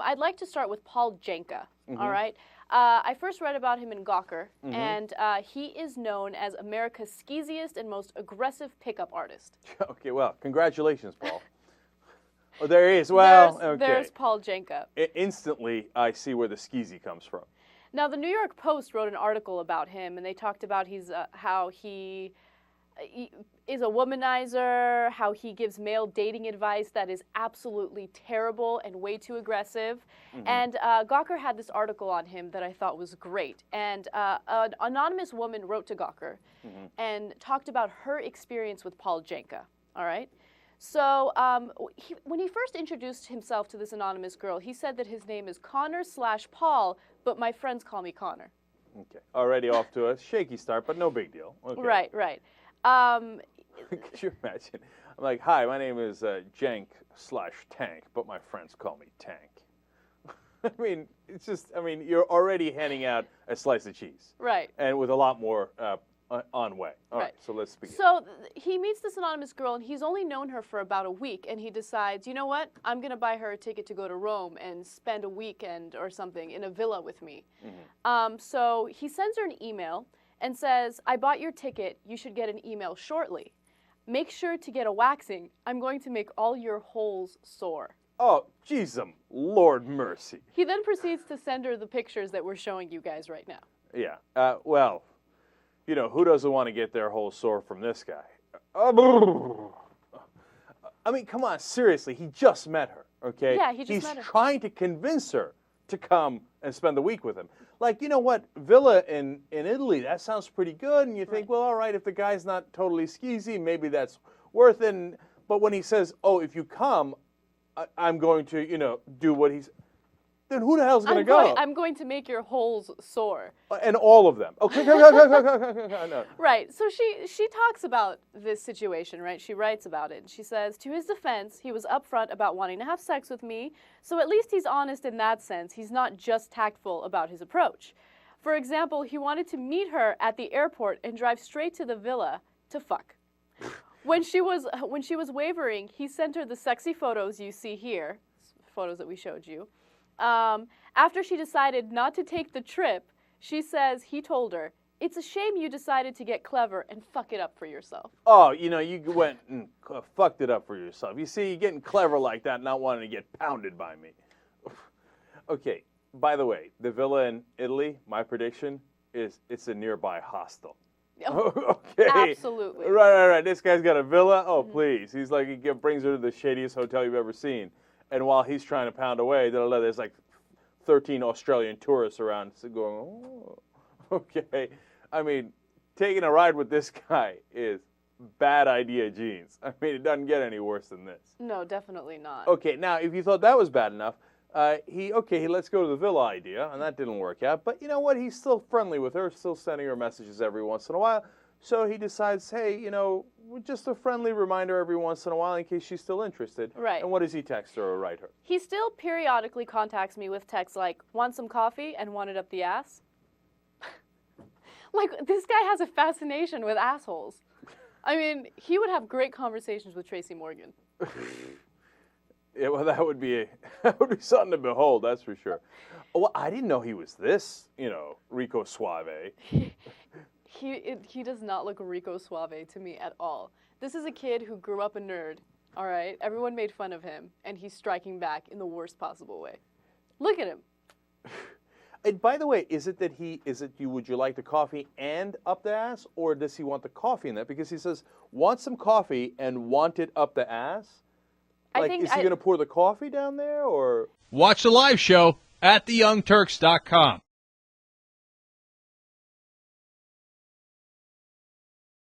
I'd like to start with Paul Janka, all right? I first read about him in Gawker, and he is known as America's skeeziest and most aggressive pickup artist. Okay, well, congratulations, Paul. Oh, there he is. Well, there's Paul Janka. Instantly, I see where the skeezy comes from. Now, the New York Post wrote an article about him, and they talked about how he is a womanizer, how he gives male dating advice that is absolutely terrible and way too aggressive. And Gawker had this article on him that I thought was great. And an anonymous woman wrote to Gawker and talked about her experience with Paul Janka, all right? So when he first introduced himself to this anonymous girl, he said that his name is Connor/Paul, but my friends call me Connor. Okay, already off to a shaky start, but no big deal. Okay. Right, right. Could you imagine? I'm like, hi, my name is Jank/Tank, but my friends call me Tank. I mean, it's just, I mean, you're already handing out a slice of cheese. Right. And with a lot more on way. All right, so let's begin. So he meets this anonymous girl, and he's only known her for about a week, and he decides, you know what, I'm going to buy her a ticket to go to Rome and spend a weekend or something in a villa with me. So he sends her an email and says, I bought your ticket, you should get an email shortly. Make sure to get a waxing. I'm going to make all your holes sore. Oh, jeez, Lord mercy. He then proceeds to send her the pictures that we're showing you guys right now. Yeah, well, you know, who doesn't want to get their holes sore from this guy? I mean, come on, seriously, he just met her, okay? Yeah, he just met her. He's trying to convince her to come and spend the week with him. Like, you know what, villa in Italy, that sounds pretty good, and you think, well, all right, if the guy's not totally skeezy, maybe that's worth it. But when he says, oh, if you come, I'm going to, you know, do what he's... Then who the hell's going to go? I'm going to make your holes sore. And all of them. Okay. No. Right. So she talks about this situation, right? She writes about it. She says, to his defense, he was upfront about wanting to have sex with me, so at least he's honest in that sense. He's not just tactful about his approach. For example, he wanted to meet her at the airport and drive straight to the villa to fuck. When she was wavering, he sent her the sexy photos you see here, photos that we showed you. After she decided not to take the trip, she says he told her, it's a shame you decided to get clever and fuck it up for yourself. Oh, you know, you went and fucked it up for yourself. You see, you're getting clever like that, not wanting to get pounded by me. Okay, by the way, the villa in Italy, my prediction is it's a nearby hostel. Okay. Absolutely. Right. This guy's got a villa. Oh, please. He's like, he brings her to the shadiest hotel you've ever seen. And while he's trying to pound away, there's like 13 Australian tourists around going, oh, okay. I mean, taking a ride with this guy is bad idea jeans. I mean, it doesn't get any worse than this. No, definitely not. Okay, now, if you thought that was bad enough, let's go to the villa idea, and that didn't work out. But you know what? He's still friendly with her, still sending her messages every once in a while. So he decides, hey, you know, just a friendly reminder every once in a while in case she's still interested. Right. And what does he text her or write her? He still periodically contacts me with texts like, want some coffee and want it up the ass? Like, this guy has a fascination with assholes. I mean, he would have great conversations with Tracy Morgan. Yeah, well, that would be something to behold, that's for sure. Well, I didn't know he was this, you know, Rico Suave. He does not look Rico Suave to me at all. This is a kid who grew up a nerd, all right? Everyone made fun of him, and he's striking back in the worst possible way. Look at him. And by the way, would you like the coffee and up the ass, or does he want the coffee in that? Because he says, want some coffee and want it up the ass? Like, is he going to pour the coffee down there, or? Watch the live show at theyoungturks.com.